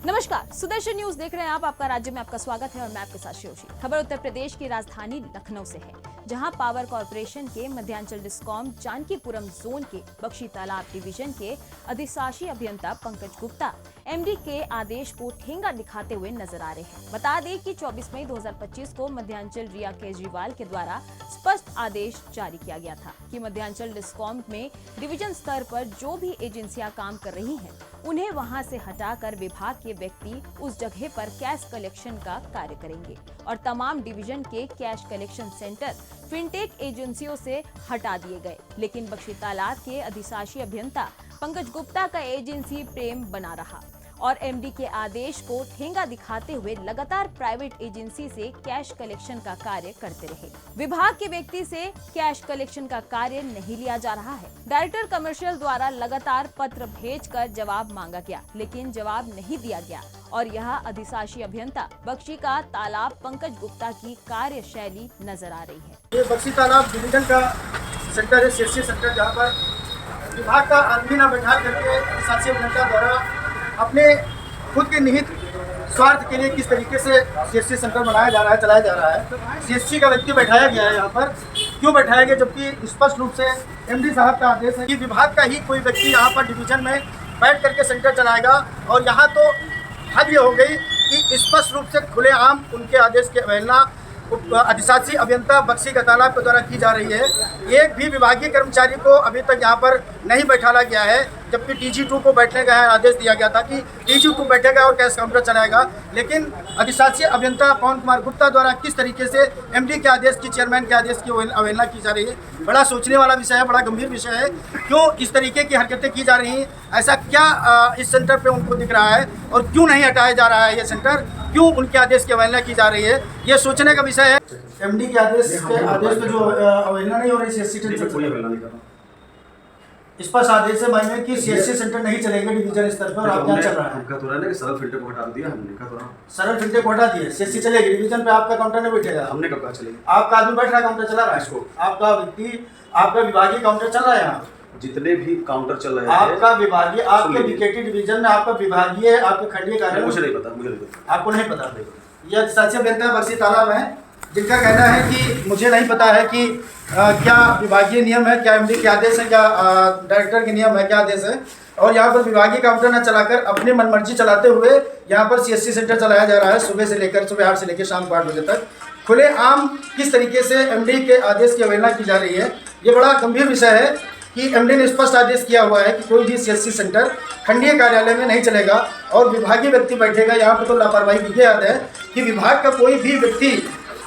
नमस्कार, सुदर्शन न्यूज देख रहे हैं आप। आपका राज्य में आपका स्वागत है और मैं आपके साथ शिवशी। खबर उत्तर प्रदेश की राजधानी लखनऊ से है, जहां पावर कॉर्पोरेशन के मध्यांचल डिस्कॉम जानकीपुरम जोन के बख्शी तालाब डिवीजन के अधिशासी अभियंता पंकज गुप्ता एमडी के आदेश को ठेंगा दिखाते हुए नजर आ रहे हैं। बता दें कि 24 मई 2025 को मध्यांचल रिया केजरीवाल के द्वारा स्पष्ट आदेश जारी किया गया था कि मध्यांचल डिस्कॉम में डिवीजन स्तर पर जो भी एजेंसियां काम कर रही हैं, उन्हें वहां से हटाकर विभाग के व्यक्ति उस जगह पर कैश कलेक्शन का कार्य करेंगे और तमाम डिवीजन के कैश कलेक्शन सेंटर फिनटेक एजेंसियों से हटा दिए गए। लेकिन बख्शी तालाब के अधिशासी अभियंता पंकज गुप्ता का एजेंसी प्रेम बना रहा और एमडी के आदेश को ठेंगा दिखाते हुए लगातार प्राइवेट एजेंसी से कैश कलेक्शन का कार्य करते रहे। विभाग के व्यक्ति से कैश कलेक्शन का कार्य नहीं लिया जा रहा है। डायरेक्टर कमर्शियल द्वारा लगातार पत्र भेजकर जवाब मांगा गया, लेकिन जवाब नहीं दिया गया और यह अधिशासी अभियंता बख्शी का तालाब पंकज गुप्ता की कार्यशैली नजर आ रही है। ये बख्शी तालाब डिवीजन का सेंटर है, सीएससी सेंटर, जहाँ पर विभाग का आदमी न बैठा करके अधिशासी अभियंता द्वारा अपने खुद के निहित स्वार्थ के लिए किस तरीके से सीएससी सेंटर बनाया जा रहा है, चलाया जा रहा है। सीएससी का व्यक्ति बैठाया गया है यहाँ पर। क्यों बैठाया गया, जबकि स्पष्ट रूप से एमडी साहब का आदेश है कि विभाग का ही कोई व्यक्ति यहाँ पर डिवीजन में बैठ करके सेंटर चलाएगा। और यहाँ तो हद ये हो गई कि स्पष्ट रूप से खुलेआम उनके आदेश की अवहेलना अधिशासी अभियंता बख्शी का तालाब के द्वारा की जा रही है। एक भी विभागीय कर्मचारी को अभी तक यहाँ पर नहीं बैठाला गया है, जबकि TG2 को बैठने का आदेश दिया गया था कि TG2 बैठेगा और कैश काउंटर चलाएगा। लेकिन अधिशासी अभियंता पवन कुमार गुप्ता द्वारा किस तरीके से एमडी के आदेश की, चेयरमैन के आदेश की अवहेलना की जा रही है, बड़ा सोचने वाला विषय है, बड़ा गंभीर विषय है। क्यों इस तरीके की हरकतें की जा रही हैं, ऐसा क्या इस सेंटर पर उनको दिख रहा है और क्यों नहीं हटाया जा रहा है ये सेंटर, क्यों उनके आदेश की अवहेलना की जा रही है, ये सोचने का विषय है। एमडी के आदेश पे जो अवहेलना नहीं हो रही, सीएससी सेंटर स्पष्ट आदेश है भाई में कि सीएससी सेंटर नहीं चलेंगे डिवीजन स्तर पर। आप क्या चल रहा है, तो रहा है कि सरल फिल्टर को हटा दिया हमने, कहा तो सरल फिल्टर को हटा दिया, सीएससी चलेगी डिवीजन पे। आपका काउंटर नहीं बैठेगा, हमने कब कहा चलेगी? आपका आदमी बैठ रहा है, काउंटर चला रहा है, इसको आपका व्यक्ति, आपका विभागीय काउंटर चल रहा है यहाँ। जितने भी काउंटर चल रहे हैं आपका विभागीय, आपके बीकेटी डिवीजन में आपका विभागीय, आपके खंडीय कार्य, मुझे नहीं पता, आपको नहीं पता। ये अधिशासी अभियंता बख्शी तालाब है, जिनका कहना है कि मुझे नहीं पता है कि क्या विभागीय नियम है, क्या एमडी के आदेश है, क्या डायरेक्टर के नियम है, क्या आदेश है। और यहाँ पर विभागीय काउंटर न चलाकर अपनी मनमर्जी चलाते हुए यहाँ पर सीएससी सेंटर चलाया जा रहा है। सुबह 8 से लेकर शाम 8 बजे तक खुलेआम किस तरीके से एमडी के आदेश की अवहेलना की जा रही है, ये बड़ा गंभीर विषय है कि एमडी ने स्पष्ट आदेश किया हुआ है कि कोई भी सीएससी सेंटर खंडीय कार्यालय में नहीं चलेगा और विभागीय व्यक्ति बैठेगा। यहाँ पर तो लापरवाही की याद है कि विभाग का कोई भी व्यक्ति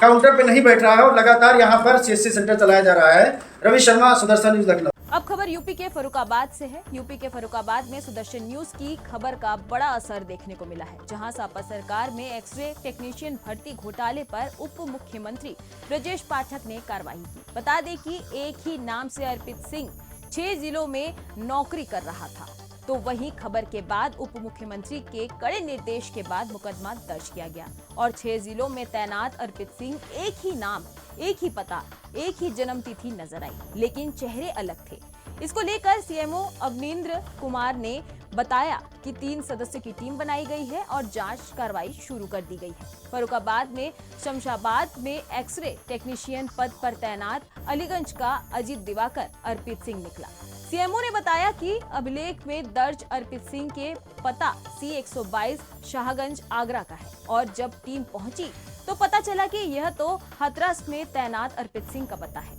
काउंटर पे नहीं बैठ रहा है और लगातार यहाँ पर सीएससी सेंटर चलाया जा रहा है। रवि शर्मा, सुदर्शन न्यूज, लखनऊ। अब खबर यूपी के फर्रुखाबाद से है। यूपी के फर्रुखाबाद में सुदर्शन न्यूज की खबर का बड़ा असर देखने को मिला है, जहां सपा सरकार में एक्सरे टेक्नीशियन भर्ती घोटाले पर उप मुख्यमंत्री ब्रजेश पाठक ने कार्रवाई की। बता दें कि एक ही नाम से अर्पित सिंह 6 जिलों में नौकरी कर रहा था, तो वहीं खबर के बाद उप मुख्यमंत्री के कड़े निर्देश के बाद मुकदमा दर्ज किया गया और 6 जिलों में तैनात अर्पित सिंह एक ही नाम, एक ही पता, एक ही जन्म तिथि नजर आई, लेकिन चेहरे अलग थे। इसको लेकर सीएमओ अवनींद्र कुमार ने बताया कि 3 सदस्यों की टीम बनाई गई है और जांच कार्रवाई शुरू कर दी गई है। फर्रुखाबाद में शमशाबाद में एक्सरे टेक्नीशियन पद पर तैनात अलीगंज का अजीत दिवाकर अर्पित सिंह निकला। सीएमओ ने बताया कि अभिलेख में दर्ज अर्पित सिंह के पता C122 शाहगंज आगरा का है और जब टीम पहुंची तो पता चला कि यह तो हाथरस में तैनात अर्पित सिंह का पता है।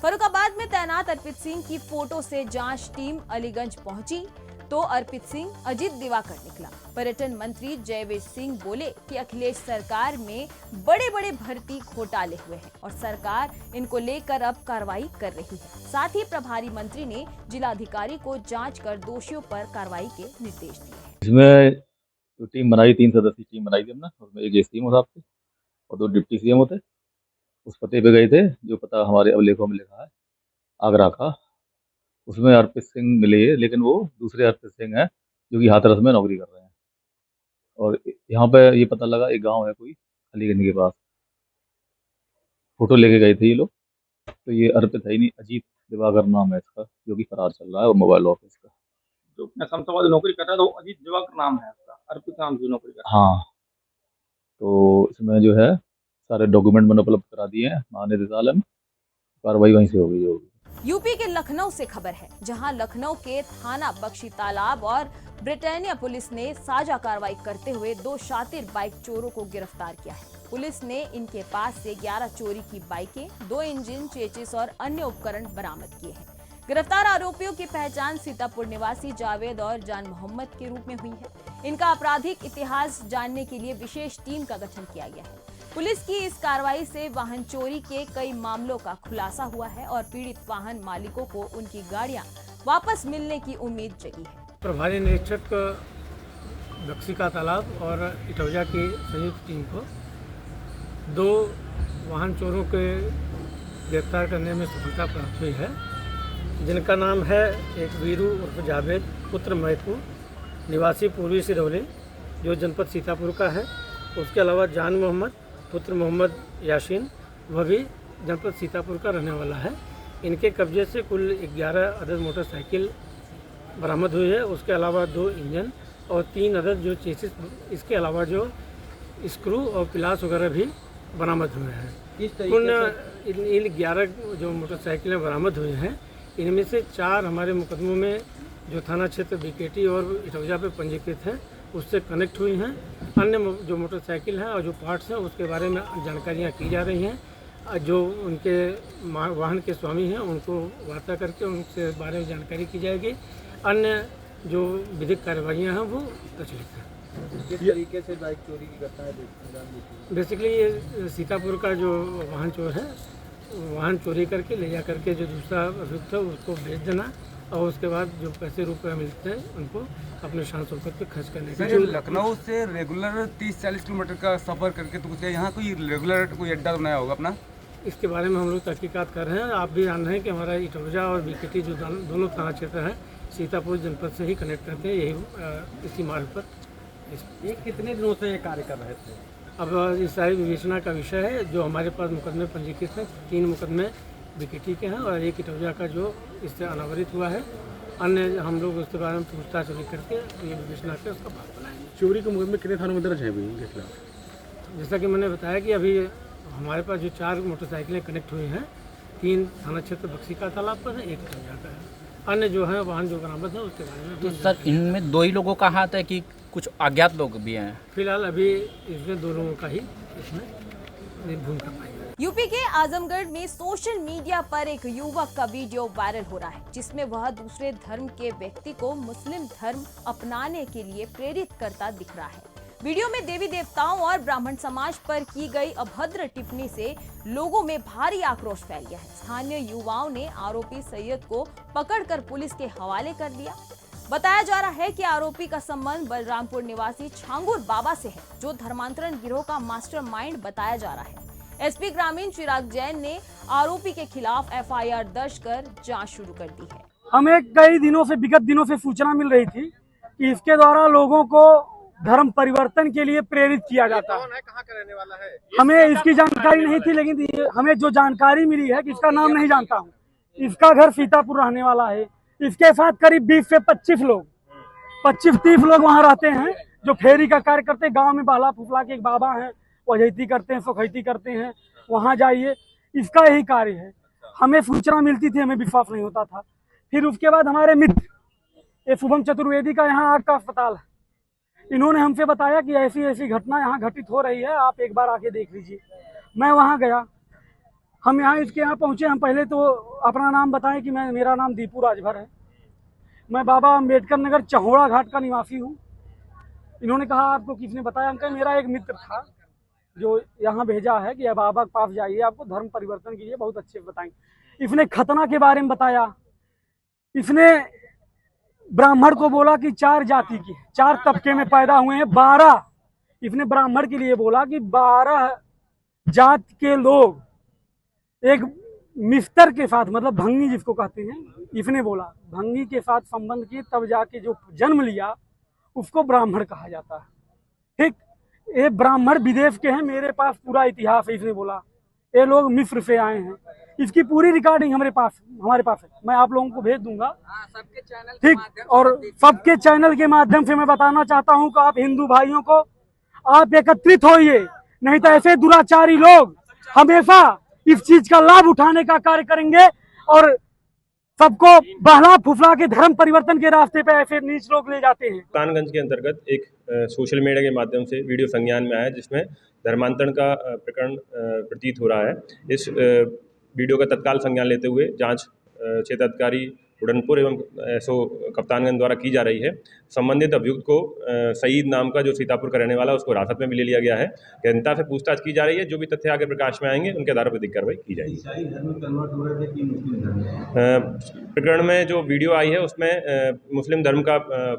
फर्रुखाबाद में तैनात अर्पित सिंह की फोटो से जांच टीम अलीगंज पहुंची तो अर्पित सिंह अजीत दिवाकर निकला। पर्यटन मंत्री जयवीर सिंह बोले कि अखिलेश सरकार में बड़े बड़े भर्ती घोटाले हुए हैं और सरकार इनको लेकर अब कार्रवाई कर रही है। साथ ही प्रभारी मंत्री ने जिलाधिकारी को जांच कर दोषियों पर कार्रवाई के निर्देश दिए हैं। इसमें जो टीम बनाई, 3 सदस्यीय टीम बनाई थी हमने, उसमें एक सीएम साहब थे और 2 डिप्टी सीएम थे। उस पते पे गए थे जो पता हमारे अभिलेखों में लिखा है आगरा का, उसमें अर्पित सिंह मिले, लेकिन वो दूसरे अर्पित सिंह हैं जो कि हाथरस में नौकरी कर रहे हैं। और यहाँ पे ये पता लगा एक गांव है कोई अलीगंज के पास, फोटो लेके गए थे ये लोग, तो ये अर्पित है ही नहीं, अजीत दिवाकर नाम है इसका, जो कि फरार चल रहा है और मोबाइल ऑफिस का। जो अपना समतावादी नौकरी कर रहा है, तो अजीत दिवाकर नाम है उसका, अर्पित नाम से नौकरी कर रहा हाँ, तो इसमें जो है सारे डॉक्यूमेंट मैंने उपलब्ध करा दिए हैं महानिदेशालय में, कार्रवाई वहीं से होगी जो होगी। यूपी के लखनऊ से खबर है, जहां लखनऊ के थाना बख्शी तालाब और ब्रिटानिया पुलिस ने साझा कार्रवाई करते हुए 2 शातिर बाइक चोरों को गिरफ्तार किया है। पुलिस ने इनके पास से 11 चोरी की बाइकें, 2 इंजन, चेचिस और अन्य उपकरण बरामद किए हैं। गिरफ्तार आरोपियों की पहचान सीतापुर निवासी जावेद और जान मोहम्मद के रूप में हुई है। इनका आपराधिक इतिहास जानने के लिए विशेष टीम का गठन किया गया है। पुलिस की इस कार्रवाई से वाहन चोरी के कई मामलों का खुलासा हुआ है और पीड़ित वाहन मालिकों को उनकी गाड़ियां वापस मिलने की उम्मीद जगी है। प्रभारी निरीक्षक बख्शी का तालाब और इटौजा की संयुक्त टीम को 2 वाहन चोरों के गिरफ्तार करने में सफलता प्राप्त हुई है, जिनका नाम है एक वीरू उर्फ जावेद पुत्र महकू निवासी पूर्वी सिरौली जो जनपद सीतापुर का है। उसके अलावा जान मोहम्मद पुत्र मोहम्मद यासीन, वह भी जनपद सीतापुर का रहने वाला है। इनके कब्जे से कुल 11 अदद मोटरसाइकिल बरामद हुई है। उसके अलावा 2 इंजन और 3 अदद जो चेसिस, इसके अलावा जो स्क्रू और पिलास वगैरह भी बरामद हुए हैं। कुल इन 11 जो मोटरसाइकिलें बरामद हुई हैं, इनमें से 4 हमारे मुकदमों में जो थाना क्षेत्र बीकेटी और इटौजा पे पंजीकृत हैं उससे कनेक्ट हुई हैं। अन्य जो मोटरसाइकिल हैं और जो पार्ट्स हैं उसके बारे में जानकारियाँ की जा रही हैं। जो उनके वाहन के स्वामी हैं उनको वार्ता करके उनके बारे में जानकारी की जाएगी। अन्य जो विधिक कार्रवाइयाँ हैं वो प्रचलित हैं। किस तरीके से बाइक चोरी की घटना है? बेसिकली ये सीतापुर का जो वाहन चोर है, वाहन चोरी करके ले जा करके जो दूसरा अभियुक्त है उसको बेच देना और उसके बाद जो पैसे रुपये मिलते हैं उनको अपने शान शौकत पे खर्च करने सर, लखनऊ से रेगुलर 30-40 किलोमीटर का सफ़र करके तो कुछ यहाँ कोई रेगुलर कोई अड्डा बनाया होगा अपना? इसके बारे में हम लोग तहकीकात कर रहे हैं। आप भी जान रहे हैं कि हमारा इटौजा और बीकेटी जो दोनों थाना क्षेत्र हैं सीतापुर जनपद से ही कनेक्ट करते हैं, यही इसी मार्ग पर। ये कितने दिनों से ये कार्य कर रहे थे? अब इस सारी विवेचना का विषय है। जो हमारे पास मुकदमे पंजीकृत हैं 3 मुकदमे बीकेटी के हैं और 1 इटौजा का जो इससे अनावरित हुआ है। अन्य हम लोग उसके बारे में पूछताछ करके ये विवेचना कर उसका बात बनाएंगे। चोरी के मुकदमे कितने थानों में दर्ज है अभी? जैसा कि मैंने बताया कि अभी हमारे पास जो 4 मोटरसाइकिलें कनेक्ट हुई हैं, 3 थाना क्षेत्र बख्शी का तालाब पर है, 1 इटौजा का है। अन्य जो है वाहन जो बरामद है उसके बारे में। तो सर इनमें 2 ही लोगों का हाथ है कि कुछ अज्ञात लोग भी हैं? फिलहाल अभी इसमें 2 लोगों का ही इसमें भूमिका पाई। यूपी के आजमगढ़ में सोशल मीडिया पर एक युवक का वीडियो वायरल हो रहा है, जिसमें वह दूसरे धर्म के व्यक्ति को मुस्लिम धर्म अपनाने के लिए प्रेरित करता दिख रहा है। वीडियो में देवी देवताओं और ब्राह्मण समाज पर की गई अभद्र टिप्पणी से लोगों में भारी आक्रोश फैल गया है। स्थानीय युवाओं ने आरोपी सैयद को पकड़कर पुलिस के हवाले कर दिया। बताया जा रहा है कि आरोपी का संबंध बलरामपुर निवासी छांगुर बाबा से है, जो धर्मांतरण गिरोह का मास्टरमाइंड बताया जा रहा है। एसपी ग्रामीण चिराग जैन ने आरोपी के खिलाफ एफआईआर दर्ज कर जांच शुरू कर दी है। हमें कई दिनों से, विगत दिनों से सूचना मिल रही थी कि इसके द्वारा लोगों को धर्म परिवर्तन के लिए प्रेरित किया जाता है। कहाँ का रहने वाला है? हमें इसकी जानकारी नहीं थी, लेकिन हमें जो जानकारी मिली है कि इसका नाम नहीं जानता हूँ, इसका घर सीतापुर रहने वाला है। इसके साथ करीब 20 से 25 लोग, 25-30 लोग वहाँ रहते हैं जो फेरी का कार्य करते हैं। गाँव में बहला फुसला के एक बाबा हैं, वजैती करते हैं, सुखैती करते हैं, वहाँ जाइए, इसका यही कार्य है। हमें सूचना मिलती थी, हमें विश्वास नहीं होता था। फिर उसके बाद हमारे मित्र ये शुभम चतुर्वेदी का यहाँ आग का अस्पताल है, इन्होंने हमसे बताया कि ऐसी ऐसी घटना यहाँ घटित हो रही है, आप एक बार आके देख लीजिए। मैं वहाँ गया, हम यहाँ इसके यहाँ पहुँचे। हम पहले तो अपना नाम बताएं कि मेरा नाम दीपू राजभर है, मैं बाबा अम्बेडकर नगर चहोड़ा घाट का निवासी हूँ। इन्होंने कहा आपको किसने बताया? अंकल मेरा एक मित्र था जो यहाँ भेजा है कि अब बाबा के पास जाइए, आपको धर्म परिवर्तन के लिए बहुत अच्छे बताएंगे। इसने खतना के बारे में बताया, इसने ब्राह्मण को बोला कि 4 जाति की 4 तबके में पैदा हुए हैं, 12 इसने ब्राह्मण के लिए बोला कि 12 जात के लोग एक मिस्टर के साथ, मतलब भंगी जिसको कहते हैं, इसने बोला भंगी के साथ संबंध किए तब जाके जो जन्म लिया उसको ब्राह्मण कहा जाता है। ठीक, ये ब्राह्मण विदेश के हैं, मेरे पास पूरा इतिहास है। इसने बोला ये लोग मिस्र से आए हैं। इसकी पूरी रिकॉर्डिंग हमारे पास है, मैं आप लोगों को भेज दूंगा। ठीक, और सबके चैनल के माध्यम से मैं बताना चाहता हूं कि आप हिंदू भाइयों को आप एकत्रित होइए, नहीं तो ऐसे दुराचारी लोग हमेशा इस चीज का लाभ उठाने का कार्य करेंगे और सबको बहला फुसला के धर्म परिवर्तन के रास्ते पे ऐसे नीच लोग ले जाते हैं। सुल्तानगंज के अंतर्गत एक सोशल मीडिया के माध्यम से वीडियो संज्ञान में आया जिसमें धर्मांतरण का प्रकरण प्रतीत हो रहा है। इस वीडियो का तत्काल संज्ञान लेते हुए जांच क्षेत्राधिकारी उड़नपुर एवं एसओ कप्तानगंज द्वारा की जा रही है। संबंधित अभियुक्त को सईद नाम का जो सीतापुर का रहने वाला है उसको हिरासत में भी ले लिया गया है। गहनता से पूछताछ की जा रही है। जो भी तथ्य आगे प्रकाश में आएंगे उनके आधार पर अधिक कार्रवाई की जाएगी। प्रकरण में जो वीडियो आई है उसमें मुस्लिम धर्म का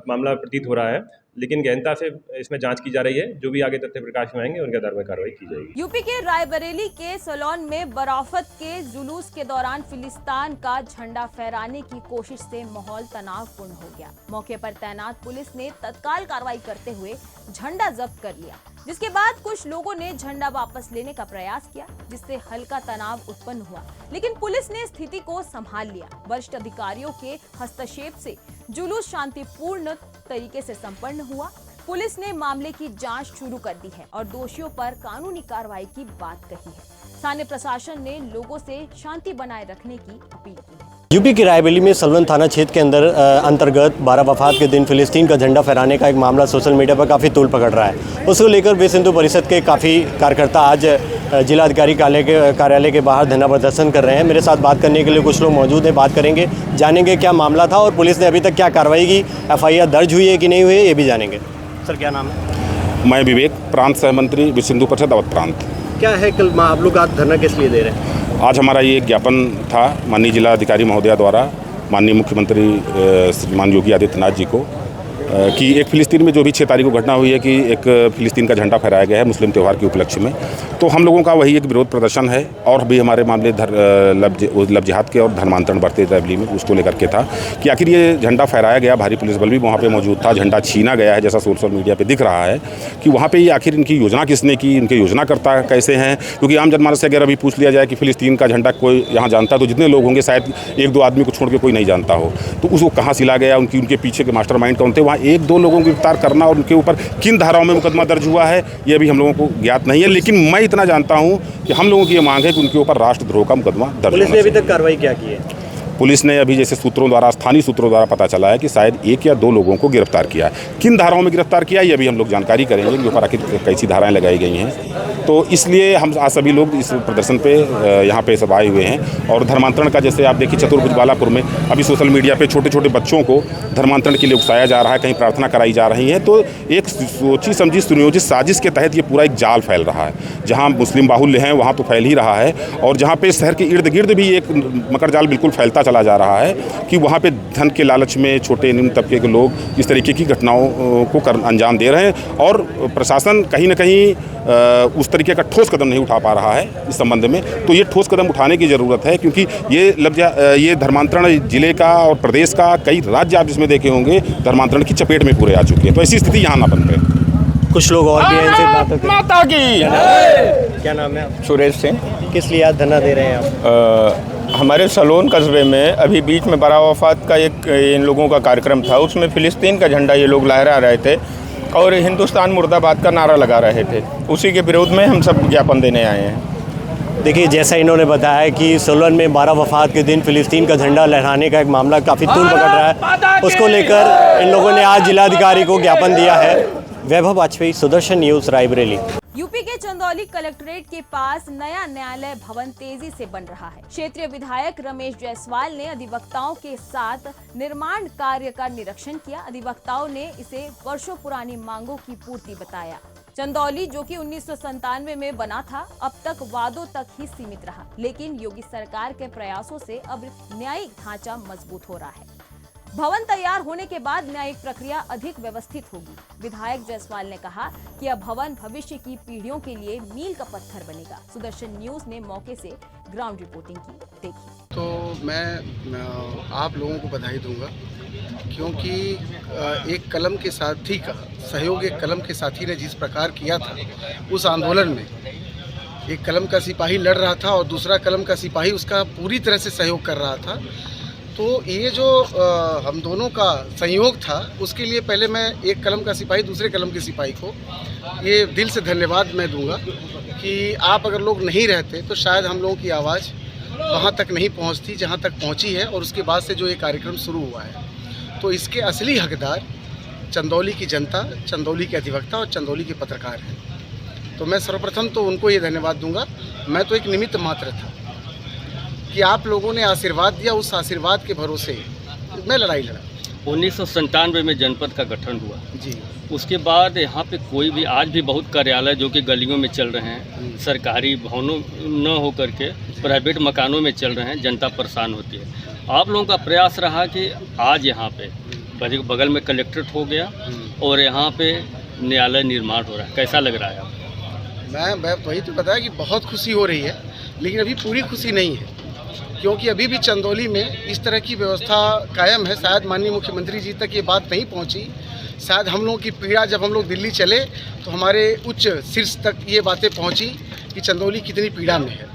मामला प्रतीत हो रहा है, लेकिन गहनता से इसमें जांच की जा रही है। जो भी आगे तथ्य प्रकाश में आएंगे उनके आधार पर कार्रवाई की जाएगी। यूपी के रायबरेली के सोलन में बराफत के जुलूस के दौरान फिलिस्तीन का झंडा फहराने की कोशिश से माहौल तनावपूर्ण हो गया। मौके पर तैनात पुलिस ने तत्काल कार्रवाई करते हुए झंडा जब्त कर लिया, जिसके बाद कुछ लोगों ने झंडा वापस लेने का प्रयास किया, जिससे हल्का तनाव उत्पन्न हुआ, लेकिन पुलिस ने स्थिति को संभाल लिया। वरिष्ठ अधिकारियों के हस्तक्षेप से जुलूस शांतिपूर्ण तरीके से संपन्न हुआ। पुलिस ने मामले की जांच शुरू कर दी है और दोषियों पर कानूनी कार्रवाई की बात कही है। स्थानीय प्रशासन ने लोगों से शांति बनाए रखने की अपील की है। यूपी के रायबरेली में सलवन थाना क्षेत्र के अंतर्गत 12 वफात के दिन फिलिस्तीन का झंडा फहराने का एक मामला सोशल मीडिया पर काफ़ी तूल पकड़ रहा है। उसको लेकर विश्व हिंदू परिषद के काफ़ी कार्यकर्ता आज जिलाधिकारी कार्यालय के बाहर धरना प्रदर्शन कर रहे हैं। मेरे साथ बात करने के लिए कुछ लोग मौजूद हैं, बात करेंगे, जानेंगे क्या मामला था और पुलिस ने अभी तक क्या कार्रवाई की, FIR दर्ज हुई है कि नहीं हुई है, ये भी जानेंगे। सर क्या नाम है? मैं विवेक, प्रांत सहमंत्री विश्व हिंदू परिषद अवध प्रांत। क्या है कल आप लोग आज धरना किस लिए दे रहे हैं? आज हमारा ये ज्ञापन था माननीय जिलाधिकारी महोदया द्वारा माननीय मुख्यमंत्री श्रीमान योगी आदित्यनाथ जी को कि एक फ़िलिस्तीन में जो भी 6 तारीख को घटना हुई है कि एक फ़िलिस्तीन का झंडा फहराया गया है मुस्लिम त्यौहार के उपलक्ष्य में, तो हम लोगों का वही एक विरोध प्रदर्शन है। और भी हमारे मामले लव जिहाद के और धर्मांतरण बढ़ते रायबरेली में उसको लेकर के था कि आखिर ये झंडा फहराया गया, भारी पुलिस बल भी वहाँ पे मौजूद था, झंडा छीना गया है जैसा सोशल मीडिया पे दिख रहा है कि वहाँ पे ये आखिर इनकी योजना किसने की, इनके योजनाकर्ता कैसे हैं। क्योंकि आम जनमानस से अगर अभी पूछ लिया जाए कि फ़िलिस्तीन का झंडा कोई यहाँ जानता तो जितने लोग होंगे शायद 1-2 आदमी को छोड़ के कोई नहीं जानता हो, तो उसको कहाँ सिला गया, उनके पीछे के मास्टरमाइंड कौन थे, वहाँ 1-2 लोगों को गिरफ्तार करना और उनके ऊपर किन धाराओं में मुकदमा दर्ज हुआ है ये भी हम लोगों को ज्ञात नहीं है। लेकिन मैं इतना जानता हूं कि हम लोगों की ये मांग है कि उनके ऊपर राष्ट्रद्रोह का मुकदमा दर्ज। पुलिस ने अभी तक कार्रवाई क्या की है? पुलिस ने अभी जैसे स्थानीय सूत्रों द्वारा पता चला है कि शायद 1 या 2 लोगों को गिरफ्तार किया है। किन धाराओं में गिरफ्तार किया ये अभी हम लोग जानकारी करेंगे कि ऊपर आखिर कैसी धाराएं लगाई गई हैं। तो इसलिए हम आज सभी लोग इस प्रदर्शन पे यहाँ पे सब आए हुए हैं। और धर्मांतरण का जैसे आप देखिए चतुर्भुज बालापुर में अभी सोशल मीडिया पे छोटे छोटे बच्चों को धर्मांतरण के लिए उकसाया जा रहा है, कहीं प्रार्थना कराई जा रही है। तो एक सोची समझी सुनियोजित साजिश के तहत ये पूरा एक जाल फैल रहा है। जहाँ मुस्लिम बाहुल्य हैं वहाँ तो फैल ही रहा है, और जहाँ पे शहर के इर्द गिर्द भी एक मकर जाल बिल्कुल फैलता चला जा रहा है कि वहाँ पे धन के लालच में छोटे निम्न तबके के लोग इस तरीके की घटनाओं को अंजाम दे रहे हैं। और प्रशासन कहीं ना कहीं उस तरीके का ठोस कदम नहीं उठा पा रहा है इस संबंध में। तो ये ठोस कदम उठाने की ज़रूरत है, क्योंकि ये धर्मांतरण जिले का और प्रदेश का कई राज्य आप जिसमें देखे होंगे धर्मांतरण की चपेट में पूरे आ चुके हैं। तो ऐसी स्थिति यहाँ ना बन रहे। कुछ लोग और भी हैं, इनसे बात करते हैं। माता की क्या नाम है? सुरेश सिंह। किस लिए आज धरना दे रहे हैं आप? हमारे सलोन कस्बे में अभी बीच में 12 वफात का एक इन लोगों का कार्यक्रम था, उसमें फ़िलिस्तीन का झंडा ये लोग लहरा रहे थे और हिंदुस्तान मुर्दाबाद का नारा लगा रहे थे। उसी के विरोध में हम सब ज्ञापन देने आए हैं। देखिए, जैसा इन्होंने बताया कि सोलन में 12 वफात के दिन फ़िलिस्तीन का झंडा लहराने का एक मामला काफ़ी तूल पकड़ रहा है, उसको लेकर इन लोगों ने आज जिलाधिकारी को ज्ञापन दिया है। वैभव वाजपेयी, सुदर्शन न्यूज़, रायबरेली। यूपी के चंदौली कलेक्ट्रेट के पास नया न्यायालय भवन तेजी से बन रहा है। क्षेत्रीय विधायक रमेश जायसवाल ने अधिवक्ताओं के साथ निर्माण कार्य का निरीक्षण किया। अधिवक्ताओं ने इसे वर्षों पुरानी मांगों की पूर्ति बताया। चंदौली, जो कि 1997 में बना था, अब तक वादों तक ही सीमित रहा, लेकिन योगी सरकार के प्रयासों से अब न्यायिक ढांचा मजबूत हो रहा है। भवन तैयार होने के बाद न्यायिक प्रक्रिया अधिक व्यवस्थित होगी। विधायक जायसवाल ने कहा कि यह भवन भविष्य की पीढ़ियों के लिए मील का पत्थर बनेगा। सुदर्शन न्यूज़ ने मौके से ग्राउंड रिपोर्टिंग की, देखिए। तो मैं आप लोगों को बधाई दूंगा, क्योंकि एक कलम के साथी का सहयोग एक कलम के साथी ने जिस प्रकार किया था उस आंदोलन में एक कलम का सिपाही लड़ रहा था और दूसरा कलम का सिपाही उसका पूरी तरह से सहयोग कर रहा था। तो ये जो हम दोनों का संयोग था, उसके लिए पहले मैं एक कलम का सिपाही दूसरे कलम के सिपाही को ये दिल से धन्यवाद मैं दूंगा कि आप अगर लोग नहीं रहते तो शायद हम लोगों की आवाज़ वहाँ तक नहीं पहुँचती जहाँ तक पहुँची है, और उसके बाद से जो ये कार्यक्रम शुरू हुआ है। तो इसके असली हकदार चंदौली की जनता, चंदौली के अधिवक्ता और चंदौली के पत्रकार हैं। तो मैं सर्वप्रथम तो उनको ये धन्यवाद दूंगा। मैं तो एक निमित्त मात्र था कि आप लोगों ने आशीर्वाद दिया, उस आशीर्वाद के भरोसे मैं लड़ाई लड़ा। 1997 में जनपद का गठन हुआ जी। उसके बाद यहाँ पे कोई भी आज भी बहुत कार्यालय जो कि गलियों में चल रहे हैं, सरकारी भवनों न हो करके प्राइवेट मकानों में चल रहे हैं, जनता परेशान होती है। आप लोगों का प्रयास रहा कि आज यहाँ पे बगल में कलेक्ट्रेट हो गया और यहाँ पे न्यायालय निर्माण हो रहा है, कैसा लग रहा है आपको? मैं वही तो बताया कि बहुत खुशी हो रही है, लेकिन अभी पूरी खुशी नहीं है, क्योंकि अभी भी चंदौली में इस तरह की व्यवस्था कायम है। शायद माननीय मुख्यमंत्री जी तक ये बात नहीं पहुंची। शायद हम लोगों की पीड़ा, जब हम लोग दिल्ली चले तो हमारे उच्च शीर्ष तक ये बातें पहुंची कि चंदौली कितनी पीड़ा में है।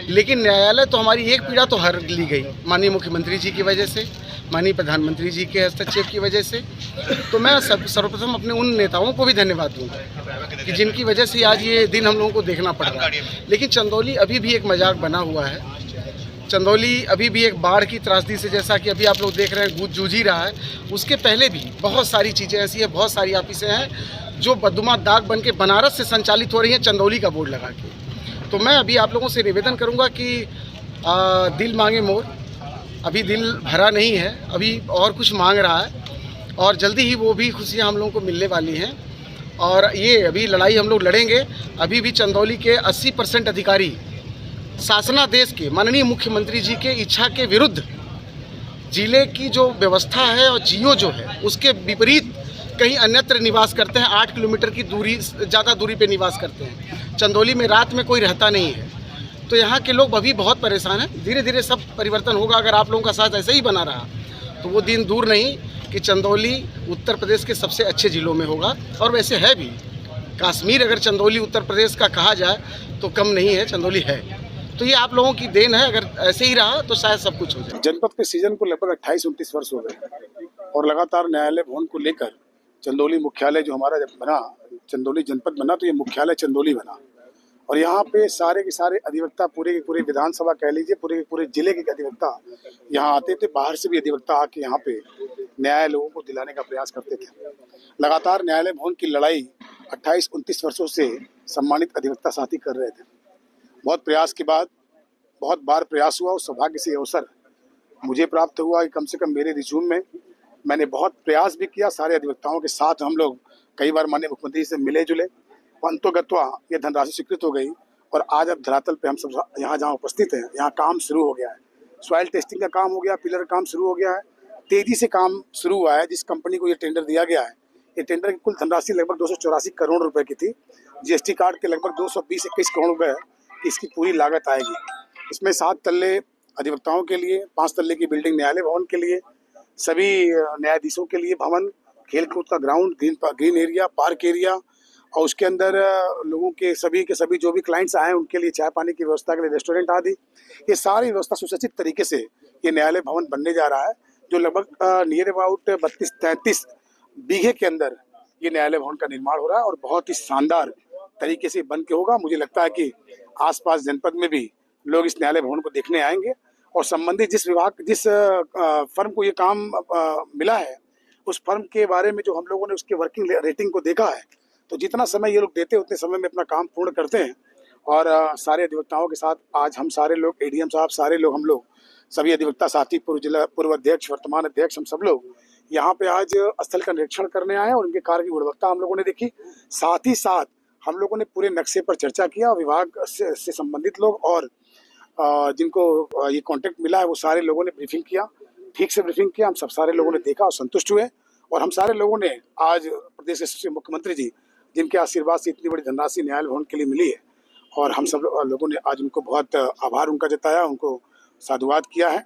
लेकिन न्यायालय तो हमारी एक पीड़ा तो हर ली गई माननीय मुख्यमंत्री जी की वजह से, माननीय प्रधानमंत्री जी के हस्तक्षेप की वजह से। तो मैं सर्वप्रथम अपने उन नेताओं को भी धन्यवाद दूंगा कि जिनकी वजह से आज ये दिन हम लोगों को देखना पड़ रहा है। लेकिन चंदौली अभी भी एक मजाक बना हुआ है। चंदौली अभी भी एक बाढ़ की त्रासदी से, जैसा कि अभी आप लोग देख रहे हैं, जूझ ही रहा है। उसके पहले भी बहुत सारी चीज़ें ऐसी हैं, बहुत सारी ऑफिसें हैं जो बदुमा दाग बन के बनारस से संचालित हो रही हैं चंदौली का बोर्ड लगा के। तो मैं अभी आप लोगों से निवेदन करूंगा कि दिल मांगे मोर, अभी दिल भरा नहीं है, अभी और कुछ मांग रहा है और जल्दी ही वो भी खुशियां हम लोगों को मिलने वाली हैं। और ये अभी लड़ाई हम लोग लड़ेंगे। अभी भी चंदौली के 80% अधिकारी शासनादेश के माननीय मुख्यमंत्री जी के इच्छा के विरुद्ध जिले की जो व्यवस्था है और जियो जो है उसके विपरीत कहीं अन्यत्र निवास करते हैं। 8 किलोमीटर की दूरी, ज़्यादा दूरी पे निवास करते हैं। चंदौली में रात में कोई रहता नहीं है। तो यहाँ के लोग अभी बहुत परेशान हैं। धीरे धीरे सब परिवर्तन होगा। अगर आप लोगों का साथ ऐसे ही बना रहा तो वो दिन दूर नहीं कि चंदौली उत्तर प्रदेश के सबसे अच्छे ज़िलों में होगा। और वैसे है भी, कश्मीर अगर चंदौली उत्तर प्रदेश का कहा जाए तो कम नहीं है, चंदौली है। तो ये आप लोगों की देन है। अगर ऐसे ही रहा तो शायद सब कुछ हो जाए। जनपद के सीजन को लगभग 28-29 वर्ष हो गए और लगातार न्यायालय भवन को लेकर चंदौली मुख्यालय जो हमारा जब बना, चंदौली जनपद बना तो ये मुख्यालय चंदौली बना। और यहाँ पे सारे के सारे अधिवक्ता, पूरे के पूरे विधानसभा कह लीजिए, पूरे के पूरे जिले के अधिवक्ता यहाँ आते थे। बाहर से भी अधिवक्ता आके यहाँ पे न्याय लोगों को दिलाने का प्रयास करते थे। लगातार न्यायालय भवन की लड़ाई 28-29 वर्षों से सम्मानित अधिवक्ता साथी कर रहे थे। बहुत प्रयास के बाद, बहुत बार प्रयास हुआ, उस सौभाग्य से अवसर मुझे प्राप्त हुआ कि कम से कम मेरे रिज्यूम में मैंने बहुत प्रयास भी किया। सारे अधिवक्ताओं के साथ हम लोग कई बार माननीय मुख्यमंत्री से मिले जुले। अंतोगत्वा ये धनराशि स्वीकृत हो गई और आज अब धरातल पे हम सब यहाँ जहाँ उपस्थित हैं, यहाँ काम शुरू हो गया है। सॉइल टेस्टिंग का काम हो गया, पिलर काम शुरू हो गया है, तेजी से काम शुरू हुआ है। जिस कंपनी को ये टेंडर दिया गया है, ये टेंडर की कुल धनराशि लगभग 284 करोड़ रुपए की थी। GST काट के लगभग 220-21 करोड़ रुपए की इसकी पूरी लागत आएगी। इसमें 7 तल्ले अधिवक्ताओं के लिए, 5 तल्ले की बिल्डिंग न्यायालय भवन के लिए, सभी न्यायाधीशों के लिए भवन, खेल कूद का ground, green area, park area, और उसके अंदर लोगों के सभी जो भी क्लाइंट्स आए उनके लिए चाय पानी की व्यवस्था के लिए रेस्टोरेंट आदि, ये सारी व्यवस्था सुसज्जित तरीके से ये न्यायालय भवन बनने जा रहा है, जो लगभग नियर अबाउट 32-33 बीघे के अंदर ये न्यायालय भवन का निर्माण हो रहा है और बहुत ही शानदार तरीके से बन के होगा। मुझे लगता है कि आसपास जनपद में भी लोग इस न्यायालय भवन को देखने आएंगे और संबंधित जिस फर्म को ये काम मिला है, उस फर्म के बारे में जो हम लोगों ने उसके वर्किंग रेटिंग को देखा है, तो जितना समय ये लोग देते हैं उतने समय में अपना काम पूर्ण करते हैं। और सारे अधिवक्ताओं के साथ आज हम सारे लोग, ADM साहब, सारे लोग, हम लोग सभी अधिवक्ता साथी, पूर्व अध्यक्ष, वर्तमान अध्यक्ष, हम सब लोग यहाँ पे आज स्थल का निरीक्षण करने आए और उनके कार्य की गुणवत्ता हम लोगों ने देखी। साथ ही साथ हम लोगों ने पूरे नक्शे पर चर्चा किया। विभाग से संबंधित लोग और जिनको ये कॉन्ट्रैक्ट मिला है वो सारे लोगों ने ब्रीफिंग किया, ठीक से ब्रीफिंग किया। हम सब सारे लोगों ने देखा और संतुष्ट हुए। और हम सारे लोगों ने आज प्रदेश के मुख्यमंत्री जी, जिनके आशीर्वाद से इतनी बड़ी धनराशि न्यायालय भवन के लिए मिली है, और हम सब लोगों ने आज उनको बहुत आभार उनका जताया, उनको साधुवाद किया है।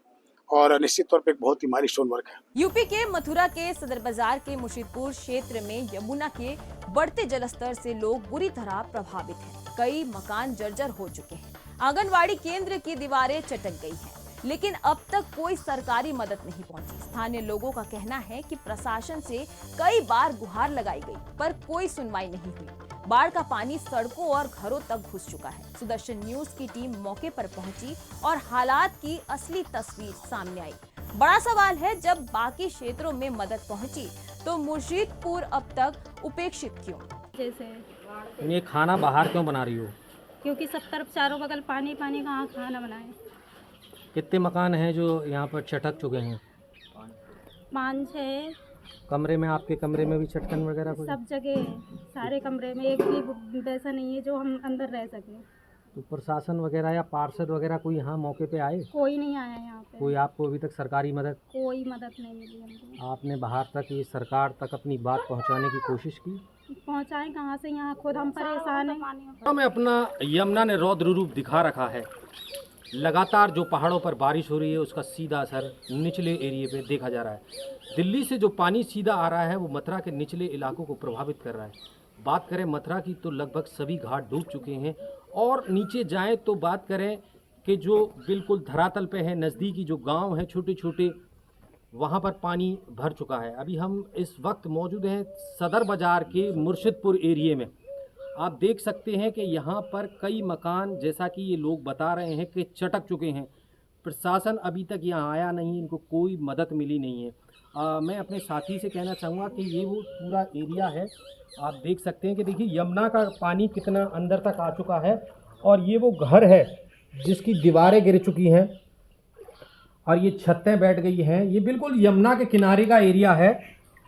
और निश्चित तौर पे एक बहुत ही माइलस्टोन वर्क है। यूपी के मथुरा के सदर बाजार के मुर्शिदपुर क्षेत्र में यमुना के बढ़ते जलस्तर से लोग बुरी तरह प्रभावित हैं। कई मकान जर्जर हो चुके हैं। आंगनवाड़ी केंद्र की दीवारें चटक गई हैं, लेकिन अब तक कोई सरकारी मदद नहीं पहुंची। स्थानीय लोगों का कहना है कि प्रशासन से कई बार गुहार लगाई गई, पर कोई सुनवाई नहीं हुई। बाढ़ का पानी सड़कों और घरों तक घुस चुका है। सुदर्शन न्यूज की टीम मौके पर पहुंची और हालात की असली तस्वीर सामने आई। बड़ा सवाल है, जब बाकी क्षेत्रों में मदद पहुंची तो मुर्शिदपुर अब तक उपेक्षित क्यों? जैसे ये खाना बाहर क्यों बना रही हो? क्योंकि सब तरफ चारों बगल पानी पानी, कहाँ खाना बनाए। कितने मकान हैं जो यहाँ पर चटक चुके हैं? 5-6 कमरे में, आपके कमरे में भी चटकन वगैरह कुछ? सब जगह है। सारे कमरे में एक भी वैसा नहीं है जो हम अंदर रह सके। तो प्रशासन वगैरह या पार्षद वगैरह कोई यहाँ मौके पे आए? कोई नहीं आया यहाँ पे। कोई आपको अभी तक सरकारी मदद? कोई मदद नहीं मिली हमको। आपने बाहर तक, ये सरकार तक अपनी बात पहुँचाने की कोशिश की? पहुँचाएं कहाँ से, यहाँ खुद हम परेशान हैं। में अपना यमुना ने रौद्र रूप दिखा रखा है। लगातार जो पहाड़ों पर बारिश हो रही है उसका सीधा असर निचले एरिया पे देखा जा रहा है। दिल्ली से जो पानी सीधा आ रहा है वो मथुरा के निचले इलाकों को प्रभावित कर रहा है। बात करें मथुरा की तो लगभग सभी घाट डूब चुके हैं, और नीचे जाएं तो बात करें कि जो बिल्कुल धरातल पे है, नज़दीकी जो गांव हैं छोटे छोटे, वहां पर पानी भर चुका है। अभी हम इस वक्त मौजूद हैं सदर बाज़ार के मुर्शिदपुर एरिए में। आप देख सकते हैं कि यहाँ पर कई मकान, जैसा कि ये लोग बता रहे हैं, कि चटक चुके हैं। प्रशासन अभी तक यहाँ आया नहीं, इनको कोई मदद मिली नहीं है। मैं अपने साथी से कहना चाहूँगा कि ये वो पूरा एरिया है। आप देख सकते हैं कि देखिए यमुना का पानी कितना अंदर तक आ चुका है, और ये वो घर है जिसकी दीवारें गिर चुकी हैं और ये छतें बैठ गई हैं। ये बिल्कुल यमुना के किनारे का एरिया है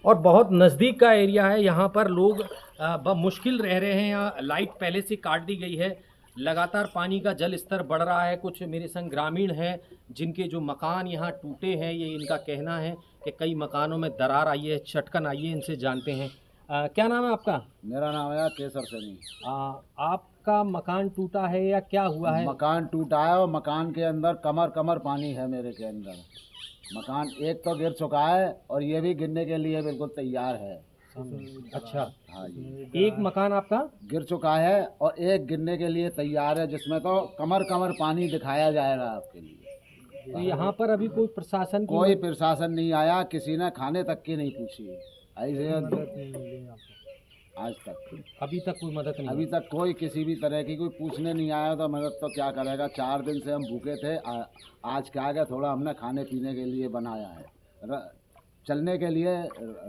और बहुत नज़दीक का एरिया है। यहाँ पर लोग मुश्किल रह रहे हैं। यहाँ लाइट पहले से काट दी गई है। लगातार पानी का जल स्तर बढ़ रहा है। कुछ मेरे संग ग्रामीण हैं जिनके जो मकान यहाँ टूटे हैं, ये इनका कहना है कि कई मकानों में दरार आई है, चटकन आई है। इनसे जानते हैं। क्या नाम है आपका? मेरा नाम है केसर सैनी। आपका मकान टूटा है या क्या हुआ है? मकान टूटा है और मकान के अंदर कमर कमर पानी है। मेरे के अंदर मकान एक तो गिर चुका है और ये भी गिरने के लिए बिल्कुल तैयार है। अच्छा, हाँ जी। एक मकान आपका गिर चुका है और एक गिरने के लिए तैयार है, जिसमें तो कमर कमर पानी दिखाया जाएगा आपके लिए। तो यहाँ पर अभी कोई प्रशासन कोई प्रशासन नहीं आया, किसी ने खाने तक की नहीं पूछी ऐसे आज तक। अभी तक कोई मदद नहीं? अभी तक कोई किसी भी तरह की कोई पूछने नहीं आया। तो मदद तो क्या करेगा, 4 दिन से हम भूखे थे। आज क्या गया, थोड़ा हमने खाने पीने के लिए बनाया है। चलने के लिए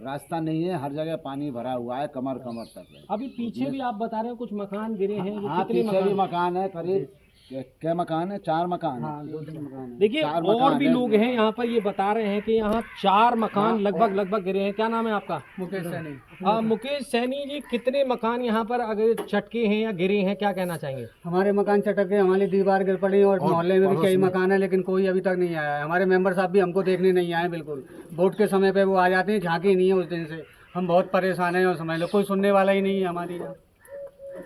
रास्ता नहीं है, हर जगह पानी भरा हुआ है, कमर कमर तक है। अभी पीछे भी आप बता रहे हो कुछ मकान गिरे हैं? हाँ, पीछे भी मकान है। करीब क्या मकान है? 4 मकान है। 2-3 मकान है। देखिए और भी लोग हैं यहाँ पर, ये बता रहे हैं कि यहाँ 4 मकान लगभग गिरे हैं। क्या नाम है आपका? मुकेश सैनी। मुकेश सैनी जी, कितने मकान यहाँ पर अगर चटके हैं या गिरे हैं, क्या कहना चाहेंगे? हमारे मकान चटक गए, हमारी दीवार गिर पड़ी और मोहल्ले में भी कई मकान है, लेकिन कोई अभी तक नहीं आया है। हमारे मेंबर साहब भी हमको देखने नहीं आए। बिल्कुल वोट के समय पे वो आ जाते हैं, झांकी नहीं है उस दिन से। हम बहुत परेशान हैं और समझ लो कोई सुनने वाला ही नहीं है हमारी यहाँ।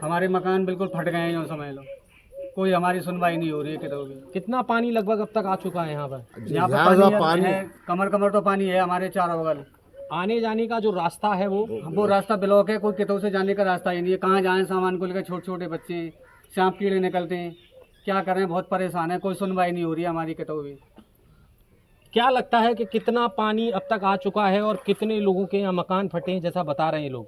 हमारे मकान बिल्कुल फट गए हैं और समझ लो कोई हमारी सुनवाई नहीं हो रही है। कितना पानी लगभग अब तक आ चुका है यहाँ पर? यहाँ पर पानी है, कमर कमर तो पानी है हमारे चारों बगल। आने जाने का जो रास्ता है वो रास्ता ब्लॉक है। कोई कितों से जाने का रास्ता ही नहीं है। कहाँ जाएं सामान को लेकर, छोटे छोटे बच्चे हैं, सांप कीड़े निकलते हैं, क्या करें, बहुत परेशान है। कोई सुनवाई नहीं हो रही है हमारी कितों भी। क्या लगता है कि कितना पानी अब तक आ चुका है और कितने लोगों के यहाँ मकान फटे हैं, जैसा बता रहे हैं लोग?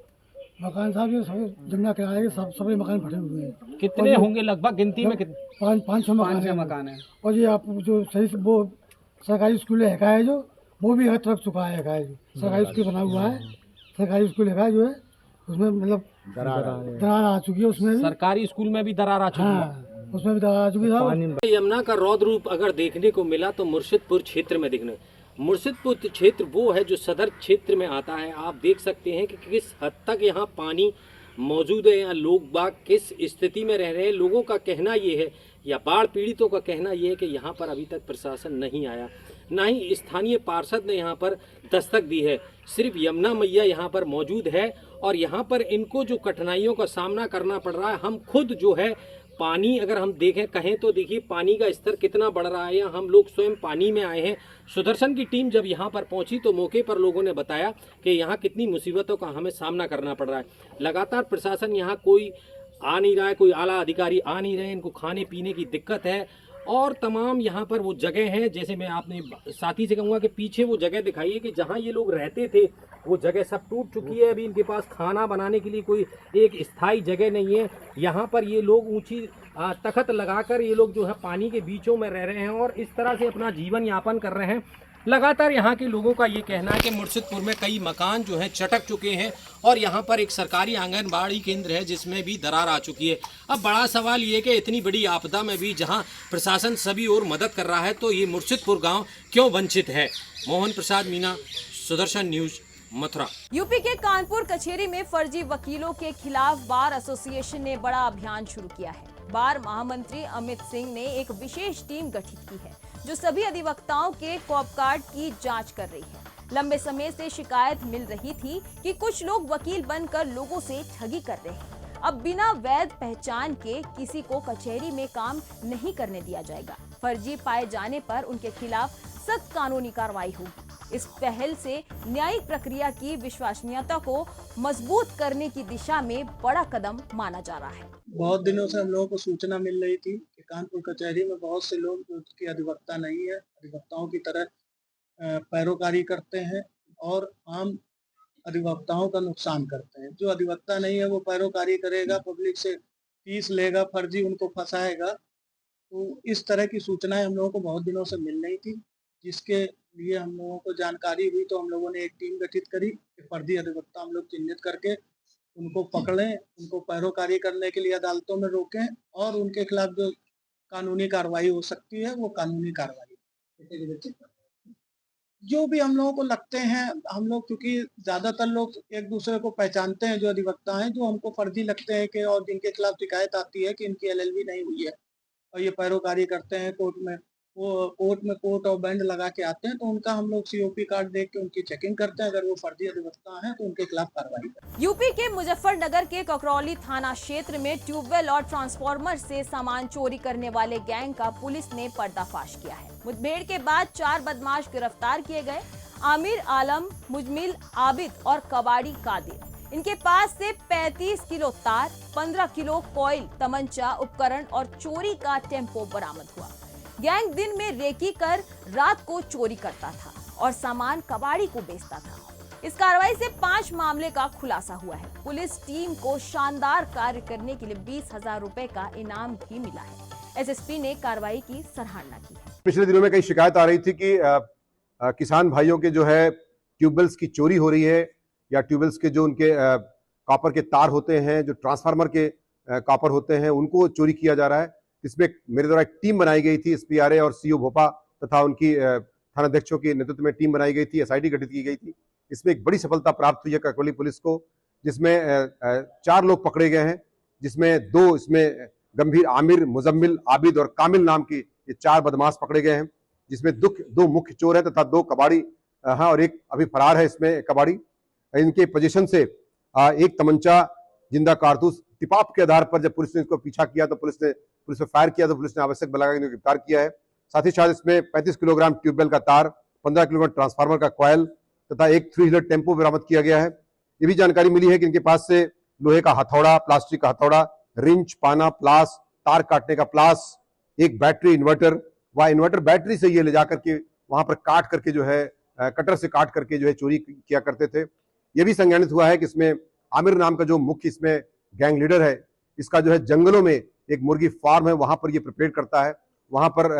मकान साहब ये सब जमुना किनारे के सभी मकान फटे हुए हैं। कितने होंगे लगभग गिनती में? 5-6 मकान है। और ये आप जो सही से वो सरकारी स्कूल है जो वो भी रख चुका है। जो सरकारी स्कूल बना हुआ है, सरकारी स्कूल है जो है उसमें मतलब दरार आ चुकी है। उसमें सरकारी स्कूल में भी दरार आ चुकी है। उसमें भी दरार आ चुकी है। यमुना का रौद्र रूप अगर देखने को मिला तो मुर्शिदपुर क्षेत्र में दिखने। मुर्शिदपुर क्षेत्र वो है जो सदर क्षेत्र में आता है। आप देख सकते हैं कि किस हद तक यहाँ पानी मौजूद है, यहाँ लोग बाग किस स्थिति में रह रहे हैं। लोगों का कहना ये है, या बाढ़ पीड़ितों का कहना ये है कि यहाँ पर अभी तक प्रशासन नहीं आया, ना ही स्थानीय पार्षद ने यहाँ पर दस्तक दी है। सिर्फ यमुना मैया यहाँ पर मौजूद है और यहाँ पर इनको जो कठिनाइयों का सामना करना पड़ रहा है, हम खुद जो है पानी अगर हम देखें कहें तो देखिए पानी का स्तर कितना बढ़ रहा है। हम लोग स्वयं पानी में आए हैं। सुदर्शन की टीम जब यहाँ पर पहुँची तो मौके पर लोगों ने बताया कि यहाँ कितनी मुसीबतों का हमें सामना करना पड़ रहा है। लगातार प्रशासन यहाँ कोई आ नहीं रहा है, कोई आला अधिकारी आ नहीं रहे, इनको खाने पीने की दिक्कत है। और तमाम यहाँ पर वो जगह हैं, जैसे मैं आपने साथी से कहूँगा कि पीछे वो जगह दिखाइए कि जहाँ ये लोग रहते थे वो जगह सब टूट चुकी है। अभी इनके पास खाना बनाने के लिए कोई एक स्थायी जगह नहीं है। यहाँ पर ये लोग ऊंची तख्त लगाकर ये लोग जो है पानी के बीचों में रह रहे हैं और इस तरह से अपना जीवन यापन कर रहे हैं। लगातार यहाँ के लोगों का ये कहना है कि मुर्शिदपुर में कई मकान जो हैं चटक चुके हैं और यहाँ पर एक सरकारी आंगनबाड़ी केंद्र है जिसमें भी दरार आ चुकी है। अब बड़ा सवाल ये कि इतनी बड़ी आपदा में भी जहाँ प्रशासन सभी ओर मदद कर रहा है तो ये मुर्शिदपुर गांव क्यों वंचित है। मोहन प्रसाद मीना, सुदर्शन न्यूज, मथुरा। यूपी के कानपुर कचहरी में फर्जी वकीलों के खिलाफ बार एसोसिएशन ने बड़ा अभियान शुरू किया है। बार महामंत्री अमित सिंह ने एक विशेष टीम गठित की है जो सभी अधिवक्ताओं के कॉप कार्ड की जांच कर रही है। लंबे समय से शिकायत मिल रही थी कि कुछ लोग वकील बनकर लोगों से ठगी कर रहे हैं। अब बिना वैध पहचान के किसी को कचहरी में काम नहीं करने दिया जाएगा। फर्जी पाए जाने पर उनके खिलाफ सख्त कानूनी कार्रवाई होगी। इस पहल से न्यायिक प्रक्रिया की विश्वसनीयता को मजबूत करने की दिशा में बड़ा कदम माना जा रहा है। बहुत दिनों से हम लोगों को सूचना मिल रही थी कि कानपुर कचहरी में बहुत से लोग जो कि अधिवक्ता नहीं है, अधिवक्ताओं की तरह पैरोकारी करते हैं और आम अधिवक्ताओं का नुकसान करते हैं। जो अधिवक्ता नहीं है वो पैरोकारी करेगा, पब्लिक से फीस लेगा, फर्जी उनको फंसाएगा। तो इस तरह की सूचनाएं हम लोगों को बहुत दिनों से मिल रही थी, जिसके लिए हम लोगों को जानकारी हुई तो हम लोगों ने एक टीम गठित करी कि फर्जी अधिवक्ता हम लोग चिन्हित करके उनको पकड़ें, उनको पैरोकारी करने के लिए अदालतों में रोकें और उनके खिलाफ जो कानूनी कार्रवाई हो सकती है वो कानूनी कार्रवाई। जो भी हम लोगों को लगते हैं, हम लोग क्योंकि ज़्यादातर लोग एक दूसरे को पहचानते हैं, जो अधिवक्ता हैं जो हमको फर्जी लगते हैं कि और जिनके खिलाफ शिकायत आती है कि इनकी LLB नहीं हुई है और ये पैरोकारी करते हैं कोर्ट में, वो कोर्ट में कोट और बैंड लगा के आते हैं तो उनका हम लोग COP कार्ड देख के उनकी चेकिंग करते हैं। अगर वो फर्जी अधिवक्ता हैं तो उनके खिलाफ कार्रवाई करते हैं। यूपी के मुजफ्फरनगर के ककरौली थाना क्षेत्र में ट्यूबवेल और ट्रांसफार्मर से सामान चोरी करने वाले गैंग का पुलिस ने पर्दाफाश किया है। मुठभेड़ के बाद 4 बदमाश गिरफ्तार किए गए। आमिर आलम, मुजमिल आबिद और कबाड़ी कादिर। इनके पास से 35 किलो तार, 15 किलो कॉइल, तमंचा, उपकरण और चोरी का टेम्पो बरामद हुआ। गैंग दिन में रेकी कर रात को चोरी करता था और सामान कबाड़ी को बेचता था। इस कार्रवाई से 5 मामले का खुलासा हुआ है। पुलिस टीम को शानदार कार्य करने के लिए 20,000 रुपए का इनाम भी मिला है। SSP ने कार्रवाई की सराहना की है। पिछले दिनों में कई शिकायत आ रही थी कि किसान भाइयों के जो है ट्यूबवेल्स की चोरी हो रही है या ट्यूबवेल्स के जो उनके कॉपर के तार होते हैं, जो ट्रांसफार्मर के कॉपर होते हैं, उनको चोरी किया जा रहा है। इसमें मेरे द्वारा एक टीम बनाई गई थी, SPRA और CO भोपा तथा उनकी थानाध्यक्षों के नेतृत्व में टीम बनाई गई थी, SIT गठित की गई थी। इसमें एक बड़ी सफलता प्राप्त हुई है ककरौली पुलिस को, जिसमें 4 लोग पकड़े गए हैं, जिसमें 2 इसमें गंभीर आमिर, मुजम्मिल, आबिद और कामिल नाम की ये 4 बदमाश पकड़े गए हैं, जिसमें 2 मुख्य चोर हैं तथा 2 कबाड़ी हैं और एक अभी फरार है इसमें कबाड़ी। इनके पोजीशन से एक तमंचा, जिंदा कारतूस, टिपाप के आधार पर जब पुलिस ने इसको पीछा किया तो पुलिस ने फायर किया तो पुलिस ने आवश्यक बल लगाकर गिरफ्तार किया है। साथ ही साथ इसमें 35 किलोग्राम ट्यूबवेल का तार, 15 किलोग्राम ट्रांसफार्मर का कॉयल तथा एक 3 व्हीलर टेम्पो बरामद किया गया है। ये भी जानकारी मिली है कि इनके पास से लोहे का हथौड़ा, प्लास्टिक का हथौड़ा, रिंच, पाना, प्लास, तार काटने का प्लास, एक बैटरी, इन्वर्टर व इन्वर्टर बैटरी से ये ले जाकर के वहां पर काट करके जो है कटर से काट करके जो है चोरी किया करते थे। ये भी संज्ञानित हुआ है कि इसमें आमिर नाम का जो मुख्य इसमें गैंग लीडर है, इसका जो है जंगलों में एक मुर्गी फार्म है, वहां पर ये प्रिपेयर करता है, वहां पर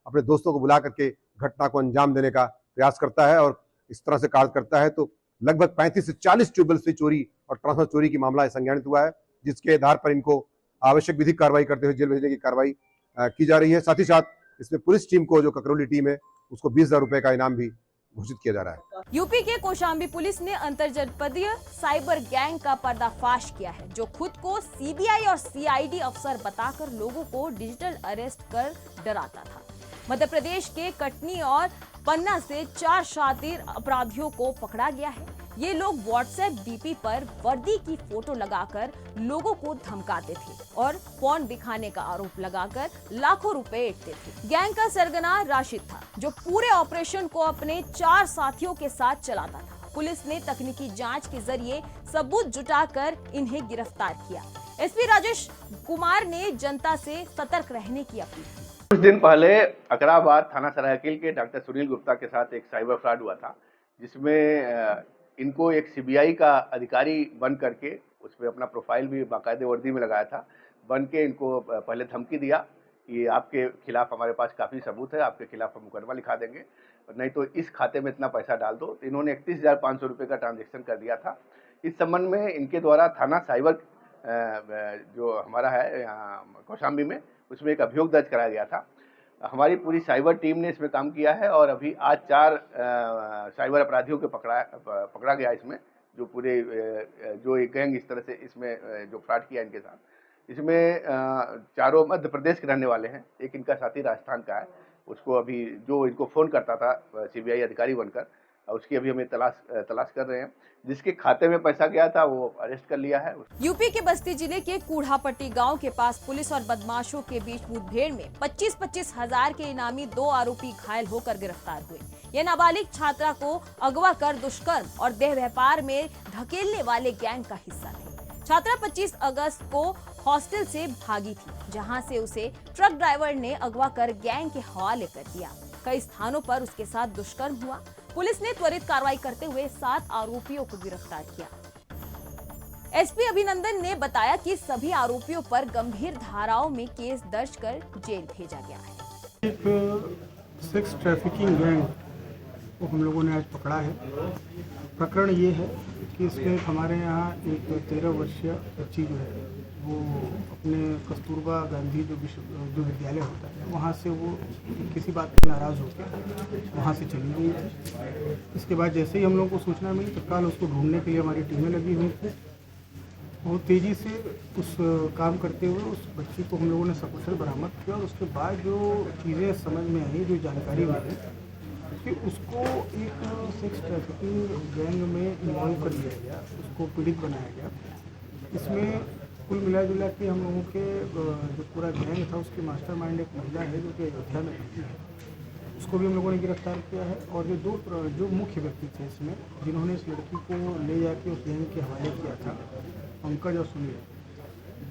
अपने दोस्तों को बुला करके घटना को अंजाम देने का प्रयास करता है और इस तरह से कार्य करता है। तो लगभग 35 से 40 ट्यूबवेल से चोरी और ट्रांसफर चोरी की मामला संज्ञानित हुआ है, जिसके आधार पर इनको आवश्यक विधिक कार्रवाई करते हुए जेल भेजने की कार्रवाई की जा रही है। साथ ही साथ इसमें पुलिस टीम को, जो ककरौली टीम है, उसको 20,000 रुपए का इनाम भी घोषित किया जा रहा है। यूपी के कौशाम्बी पुलिस ने अंतरजनपदीय साइबर गैंग का पर्दाफाश किया है, जो खुद को CBI और CID अफसर बताकर लोगों को डिजिटल अरेस्ट कर डराता था। मध्य प्रदेश के कटनी और पन्ना से 4 शातिर अपराधियों को पकड़ा गया है। ये लोग व्हाट्सएप डीपी पर वर्दी की फोटो लगाकर लोगों को धमकाते थे और पॉर्न दिखाने का आरोप लगाकर लाखों रुपए ऐंठते थे। गैंग का सरगना राशिद था, जो पूरे ऑपरेशन को अपने 4 साथियों के साथ चलाता था। पुलिस ने तकनीकी जांच के जरिए सबूत जुटाकर इन्हें गिरफ्तार किया। एसपी राजेश कुमार ने जनता से सतर्क रहने की अपील की। कुछ दिन पहले अकराबाद थाना सरायकील के डॉक्टर सुनील गुप्ता के साथ एक साइबर फ्रॉड हुआ था, जिसमें इनको एक सीबीआई का अधिकारी बन करके उसमें अपना प्रोफाइल भी बाकायदे वर्दी में लगाया था, बन के इनको पहले धमकी दिया कि आपके खिलाफ हमारे पास काफ़ी सबूत है, आपके खिलाफ हम मुकदमा लिखा देंगे, नहीं तो इस खाते में इतना पैसा डाल दो। तो इन्होंने 31,500 रुपये का ट्रांजेक्शन कर दिया था। इस संबंध में इनके द्वारा थाना साइबर जो हमारा है यहाँ कौशाम्बी में, उसमें एक अभियोग दर्ज कराया गया था। हमारी पूरी साइबर टीम ने इसमें काम किया है और अभी आज 4 साइबर अपराधियों को पकड़ा गया इसमें, जो पूरे जो एक गैंग इस तरह से इसमें जो फ्रॉड किया इनके साथ। इसमें 4 मध्य प्रदेश के रहने वाले हैं, एक इनका साथी राजस्थान का है, उसको अभी जो इनको फ़ोन करता था सीबीआई अधिकारी बनकर, उसकी अभी हमें तलाश कर रहे हैं। जिसके खाते में पैसा गया था वो अरेस्ट कर लिया है। यूपी के बस्ती जिले के कूढ़ापट्टी गांव के पास पुलिस और बदमाशों के बीच मुठभेड़ में 25-25 हजार के इनामी 2 आरोपी घायल होकर गिरफ्तार हुए। ये नाबालिग छात्रा को अगवा कर दुष्कर्म और देह व्यापार में धकेलने वाले गैंग का हिस्सा थी। छात्रा 25 अगस्त को हॉस्टल से भागी थी, जहां से उसे ट्रक ड्राइवर ने अगवा कर गैंग के हवाले कर दिया। कई स्थानों पर उसके साथ दुष्कर्म हुआ। पुलिस ने त्वरित कार्रवाई करते हुए 7 आरोपियों को गिरफ्तार किया। एसपी अभिनंदन ने बताया कि सभी आरोपियों पर गंभीर धाराओं में केस दर्ज कर जेल भेजा गया है। एक सेक्स ट्रैफिकिंग गैंग को हम लोगों ने आज पकड़ा है। प्रकरण ये है कि इसमें हमारे यहाँ एक 13 वर्षीय बच्ची जो है वो अपने कस्तूरबा गांधी जो विश्वविद्यालय होता है वहाँ से वो किसी बात पर नाराज़ होकर वहाँ से चली गई है। इसके बाद जैसे ही हम लोगों को सूचना मिली तत्काल उसको ढूंढने के लिए हमारी टीमें लगी हुई थी। बहुत तेज़ी से उस काम करते हुए उस बच्ची को हम लोगों ने सकुशल बरामद किया और उसके बाद जो चीज़ें समझ में आई, जो जानकारी मिली कि उसको एक सेक्स ट्रैफिकिंग गैंग में इन्वॉल्व कर दिया गया, उसको पीड़ित बनाया गया। इसमें कुल मिला जुला के हम लोगों के जो पूरा गैंग था उसकी मास्टरमाइंड एक महिला है जो कि अयोध्या में रहती है, उसको भी हम लोगों ने गिरफ्तार किया है। और जो मुख्य व्यक्ति थे इसमें जिन्होंने इस लड़की को ले जाके उस गैंग के हवाले किया था, पंकज और सुनील,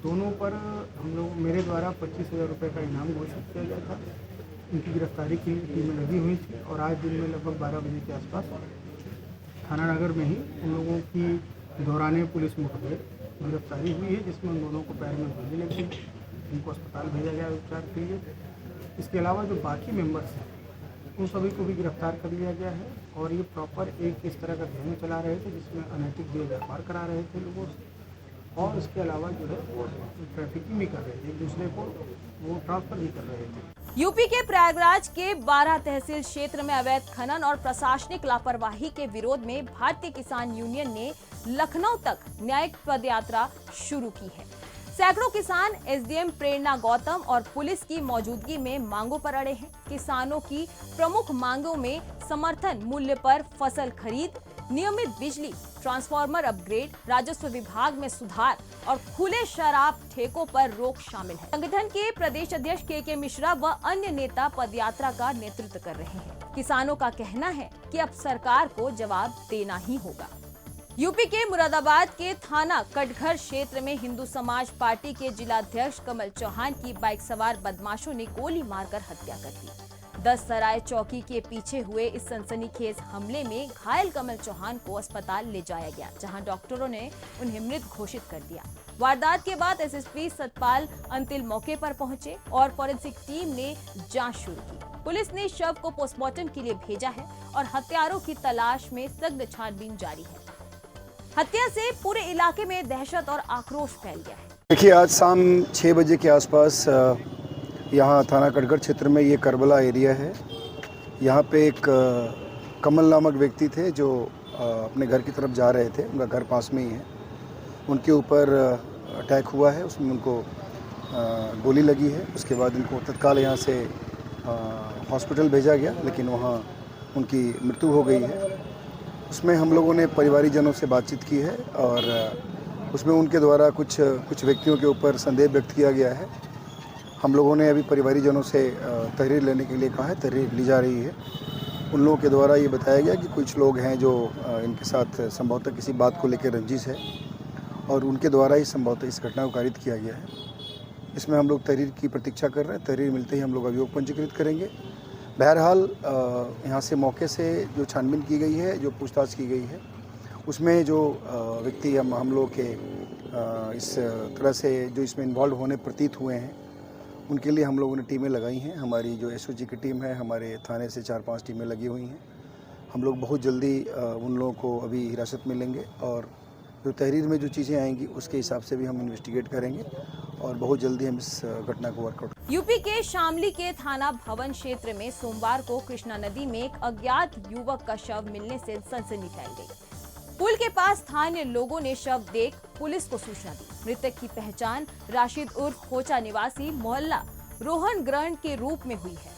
दोनों पर हम लोग मेरे द्वारा 25,000 रुपये का इनाम घोषित किया गया था। इनकी गिरफ्तारी की टीमें लगी हुई थी और आज दिन में लगभग 12 बजे के आसपास थाना नगर में ही उन लोगों की दौरान पुलिस मुठभेड़ गिरफ्तारी हुई है, जिसमें उन दोनों को पैर में गोली लगी, उनको अस्पताल भेजा गया उपचार के लिए। इसके अलावा जो बाकी मेंबर्स हैं उन सभी को भी गिरफ्तार कर लिया गया है और ये प्रॉपर एक इस तरह का गैंग चला रहे थे जिसमें अनैतिक देह व्यापार करा रहे थे लोगों से, और इसके अलावा जो है वो ट्रैफिकिंग भी कर रहे थे, एक दूसरे को वो ट्रांसफर भी कर रहे थे। यूपी के प्रयागराज के 12 तहसील क्षेत्र में अवैध खनन और प्रशासनिक लापरवाही के विरोध में भारतीय किसान यूनियन ने लखनऊ तक न्यायिक पदयात्रा शुरू की है। सैकड़ों किसान एसडीएम प्रेरणा गौतम और पुलिस की मौजूदगी में मांगों पर अड़े हैं। किसानों की प्रमुख मांगों में समर्थन मूल्य पर फसल खरीद, नियमित बिजली, ट्रांसफार्मर अपग्रेड, राजस्व विभाग में सुधार और खुले शराब ठेकों पर रोक शामिल है। संगठन के प्रदेश अध्यक्ष के मिश्रा व अन्य नेता पदयात्रा का नेतृत्व कर रहे हैं। किसानों का कहना है कि अब सरकार को जवाब देना ही होगा। यूपी के मुरादाबाद के थाना कटघर क्षेत्र में हिंदू समाज पार्टी के जिलाध्यक्ष कमल चौहान की बाइक सवार बदमाशों ने गोली मारकर हत्या कर दी। 10 सराय चौकी के पीछे हुए इस सनसनीखेज हमले में घायल कमल चौहान को अस्पताल ले जाया गया, जहां डॉक्टरों ने उन्हें मृत घोषित कर दिया। वारदात के बाद एसएसपी सतपाल अंतिल मौके पर पहुंचे और फॉरेंसिक टीम ने जांच शुरू की। पुलिस ने शव को पोस्टमार्टम के लिए भेजा है और हत्यारों की तलाश में सघन छानबीन जारी है। हत्या से पूरे इलाके में दहशत और आक्रोश फैल गया है। देखिए, आज शाम 6 बजे के आसपास यहाँ थाना कटघर क्षेत्र में ये करबला एरिया है। यहाँ पे एक कमल नामक व्यक्ति थे जो अपने घर की तरफ जा रहे थे, उनका घर पास में ही है। उनके ऊपर अटैक हुआ है, उसमें उनको गोली लगी है। उसके बाद इनको तत्काल यहाँ से हॉस्पिटल भेजा गया, लेकिन वहाँ उनकी मृत्यु हो गई है। उसमें हम लोगों ने परिवारीजनों से बातचीत की है और उसमें उनके द्वारा कुछ व्यक्तियों के ऊपर संदेह व्यक्त किया गया है। हम लोगों ने अभी परिवारीजनों से तहरीर लेने के लिए कहा है, तहरीर ली जा रही है। उन लोगों के द्वारा ये बताया गया कि कुछ लोग हैं जो इनके साथ संभवतः किसी बात को लेकर रंजिश है और उनके द्वारा ही संभवतः इस घटना को कारित किया गया है। इसमें हम लोग तहरीर की प्रतीक्षा कर रहे हैं। तहरीर मिलते ही हम लोग अभियोग पंजीकृत करेंगे। बहरहाल यहाँ से मौके से जो छानबीन की गई है, जो पूछताछ की गई है, उसमें जो व्यक्ति हम लोग के इस तरह से जो इसमें इन्वॉल्व होने प्रतीत हुए हैं, उनके लिए हम लोगों ने टीमें लगाई हैं। हमारी जो एसओजी की टीम है, हमारे थाने से 4-5 टीमें लगी हुई हैं। हम लोग बहुत जल्दी उन लोगों को अभी हिरासत में लेंगे और जो तहरीर में जो चीज़ें आएंगी उसके हिसाब से भी हम इन्वेस्टिगेट करेंगे और बहुत जल्दी हम इस घटना को वर्कआउट। यूपी के शामली के थाना भवन क्षेत्र में सोमवार को कृष्णा नदी में एक अज्ञात युवक का शव मिलने से सनसनी फैल गई। पुल के पास स्थानीय लोगों ने शव देख पुलिस को सूचना दी। मृतक की पहचान राशिद उर्फ खोचा निवासी मोहल्ला रोहन ग्रहण के रूप में हुई है।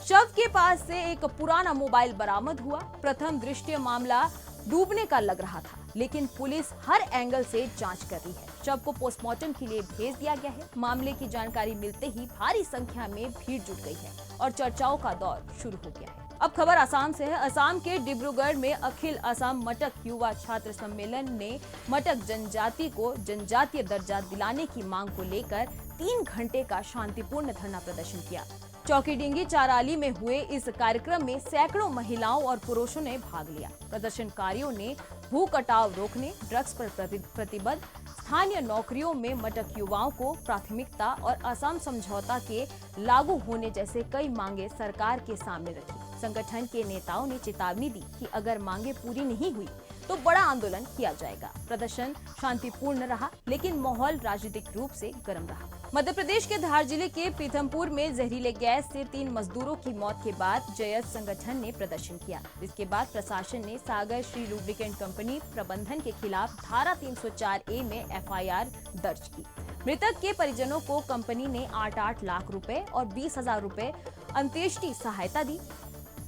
शव के पास से एक पुराना मोबाइल बरामद हुआ। प्रथम दृष्टया मामला डूबने का लग रहा था, लेकिन पुलिस हर एंगल से जांच कर रही है। शव को पोस्टमार्टम के लिए भेज दिया गया है। मामले की जानकारी मिलते ही भारी संख्या में भीड़ जुट गई है और चर्चाओं का दौर शुरू हो गया है। अब खबर असम से है। असम के डिब्रूगढ़ में अखिल असम मटक युवा छात्र सम्मेलन ने मटक जनजाति को जनजातीय दर्जा दिलाने की मांग को लेकर 3 घंटे का शांतिपूर्ण धरना प्रदर्शन किया। चौकीडींगी चाराली में हुए इस कार्यक्रम में सैकड़ों महिलाओं और पुरुषों ने भाग लिया। प्रदर्शनकारियों ने भू कटाव रोकने, ड्रग्स पर प्रतिबंध, स्थानीय नौकरियों में मटक युवाओं को प्राथमिकता और असम समझौता के लागू होने जैसे कई मांगे सरकार के सामने रखी। संगठन के नेताओं ने चेतावनी दी कि अगर मांगे पूरी नहीं हुई तो बड़ा आंदोलन किया जाएगा। प्रदर्शन शांतिपूर्ण रहा, लेकिन माहौल राजनीतिक रूप से गर्म रहा। मध्य प्रदेश के धार जिले के पीथमपुर में जहरीले गैस से 3 मजदूरों की मौत के बाद जयस संगठन ने प्रदर्शन किया। इसके बाद प्रशासन ने सागर श्री लुब्रिकेंट कंपनी प्रबंधन के खिलाफ धारा 304A में FIR दर्ज की। मृतक के परिजनों को कंपनी ने 8-8 लाख रुपए और 20,000 रुपए अंत्येष्टि सहायता दी।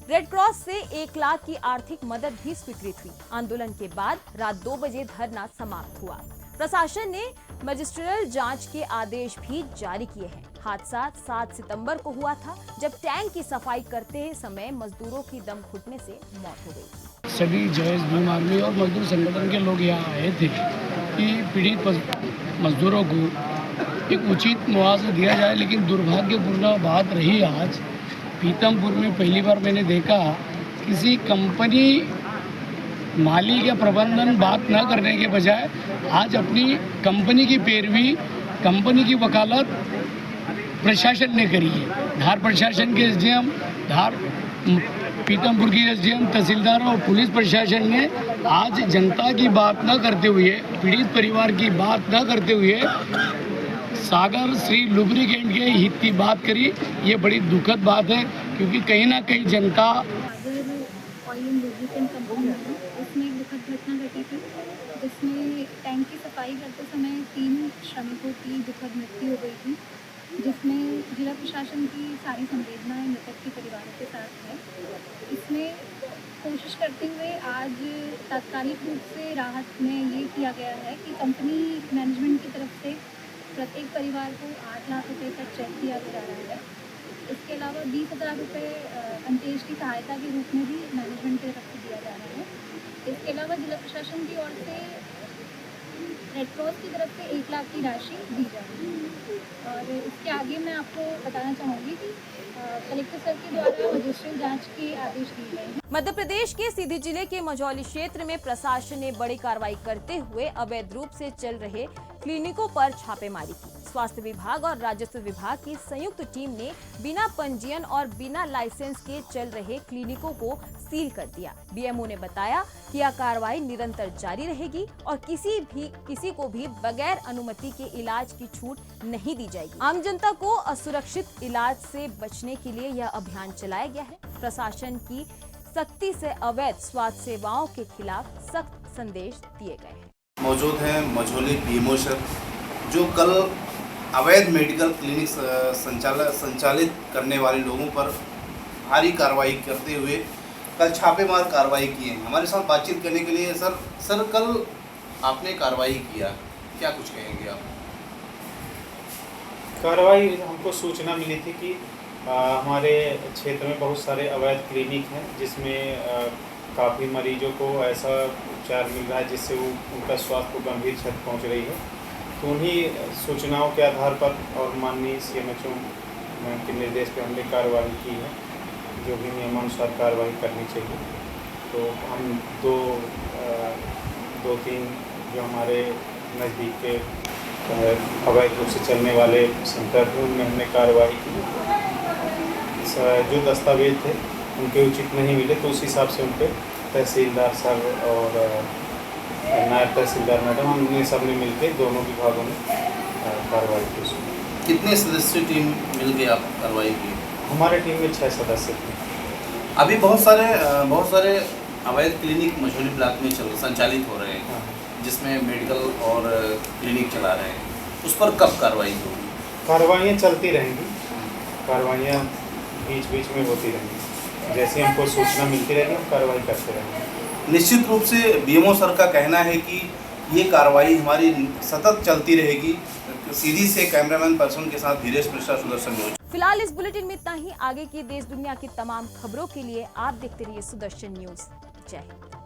रेड क्रॉस से 1 लाख की आर्थिक मदद भी स्वीकृत हुई। आंदोलन के बाद रात 2 बजे धरना समाप्त हुआ। प्रशासन ने मजिस्ट्रियल जांच के आदेश भी जारी किए हैं। हादसा 7 सितंबर को हुआ था, जब टैंक की सफाई करते समय मजदूरों की दम घुटने से मौत हो गई। सभी जयस भीम आर्मी और मजदूर संगठन के लोग यहाँ आए थे कि पीड़ित मजदूरों को एक उचित मुआवजा दिया जाए, लेकिन दुर्भाग्यपूर्ण बात रही आज पीथमपुर में पहली बार मैंने देखा किसी कंपनी मालिक या प्रबंधन बात न करने के बजाय आज अपनी कंपनी की पैरवी, कंपनी की वकालत प्रशासन ने करी है। धार प्रशासन के SDM, धार पीथमपुर की SDM, तहसीलदार और पुलिस प्रशासन ने आज जनता की बात न करते हुए, पीड़ित परिवार की बात न करते हुए सागर श्री लुब्रिकेंट के हित की बात करी। ये बड़ी दुखद बात है, क्योंकि कहीं ना कहीं जनता ऑयल एंड लुब्रिकेंट कंपनी है, उसमें एक दुखद घटना घटी थी जिसमें टैंक की सफाई करते समय 3 श्रमिकों की दुखद मृत्यु हो गई थी, जिसमें जिला प्रशासन की सारी संवेदनाएं मृतक के परिवारों के साथ है। इसमें कोशिश करते हुए आज तात्कालिक रूप से राहत में ये किया गया है कि कंपनी मैनेजमेंट की तरफ से प्रत्येक परिवार को 8 लाख रुपए का चेक दिया जा रहा है। इसके अलावा 20,000 रुपये अंत्येष्टि सहायता के रूप में भी मैनेजमेंट की तरफ से दिया जा रहा है। इसके अलावा जिला प्रशासन की ओर से रेड क्रॉस की तरफ से 1 लाख की राशि दी जा रही है। और इसके आगे मैं आपको बताना चाहूँगी कि कलेक्टर सर के द्वारा मजिस्ट्रियल जांच के आदेश दिए गए हैं। मध्य प्रदेश के सीधी जिले के मझौली क्षेत्र में प्रशासन ने बड़ी कार्रवाई करते हुए अवैध रूप से चल रहे क्लिनिकों पर छापेमारी की। स्वास्थ्य विभाग और राजस्व विभाग की संयुक्त टीम ने बिना पंजीयन और बिना लाइसेंस के चल रहे क्लिनिकों को सील कर दिया। BMO ने बताया कि यह कार्रवाई निरंतर जारी रहेगी और किसी को भी बगैर अनुमति के इलाज की छूट नहीं दी जाएगी। आम जनता को असुरक्षित इलाज से बचने के लिए यह अभियान चलाया गया है। प्रशासन की सख्ती से अवैध स्वास्थ्य सेवाओं के खिलाफ सख्त संदेश दिए गए हैं। मौजूद हैं मझौली BMO सर, जो कल अवैध मेडिकल क्लिनिक संचालित करने वाले लोगों पर भारी कार्रवाई करते हुए कल छापेमार कार्रवाई की है। हमारे साथ बातचीत करने के लिए सर कल आपने कार्रवाई किया, क्या कुछ कहेंगे आप? कार्रवाई हमको सूचना मिली थी कि हमारे क्षेत्र में बहुत सारे अवैध क्लिनिक हैं जिसमें काफ़ी मरीजों को ऐसा उपचार मिल रहा है जिससे वो उनका स्वास्थ्य को गंभीर क्षति पहुंच रही है। तो उन्हीं सूचनाओं के आधार पर और माननीय CMHO के निर्देश पर हमने कार्रवाई की है, जो भी नियमानुसार कार्रवाई करनी चाहिए। तो हम दो तीन जो हमारे नज़दीक के अवैध रूप से चलने वाले सेंटर थे उनमें हमने कार्रवाई की। जो दस्तावेज थे उनके उचित नहीं मिले तो उस हिसाब से उनके तहसीलदार सर और नायब तहसीलदार मैडम हमने सब ने मिलकर दोनों विभागों में कार्रवाई की। उसमें कितने सदस्य टीम मिल के आप कार्रवाई की? हमारे टीम में 6 सदस्य थे। अभी बहुत सारे अवैध क्लिनिक मझौली ब्लॉक में संचालित हो रहे हैं, जिसमें मेडिकल और क्लिनिक चला रहे हैं, उस पर कब कार्रवाई होगी? कार्रवाइयाँ चलती रहेंगी, कार्रवाइयाँ बीच में होती रहेंगी, जैसे हमको सूचना मिलती रहेगी हम कार्रवाई करते रहेंगे। निश्चित रूप से BMO सर का कहना है कि ये कार्रवाई हमारी सतत चलती रहेगी। सीधी से कैमरामैन पर्सन के साथ धीरेश मिश्रा, सुदर्शन न्यूज। फिलहाल इस बुलेटिन में इतना ही। आगे की देश दुनिया की तमाम खबरों के लिए आप देखते रहिए सुदर्शन न्यूज। जय हिंद।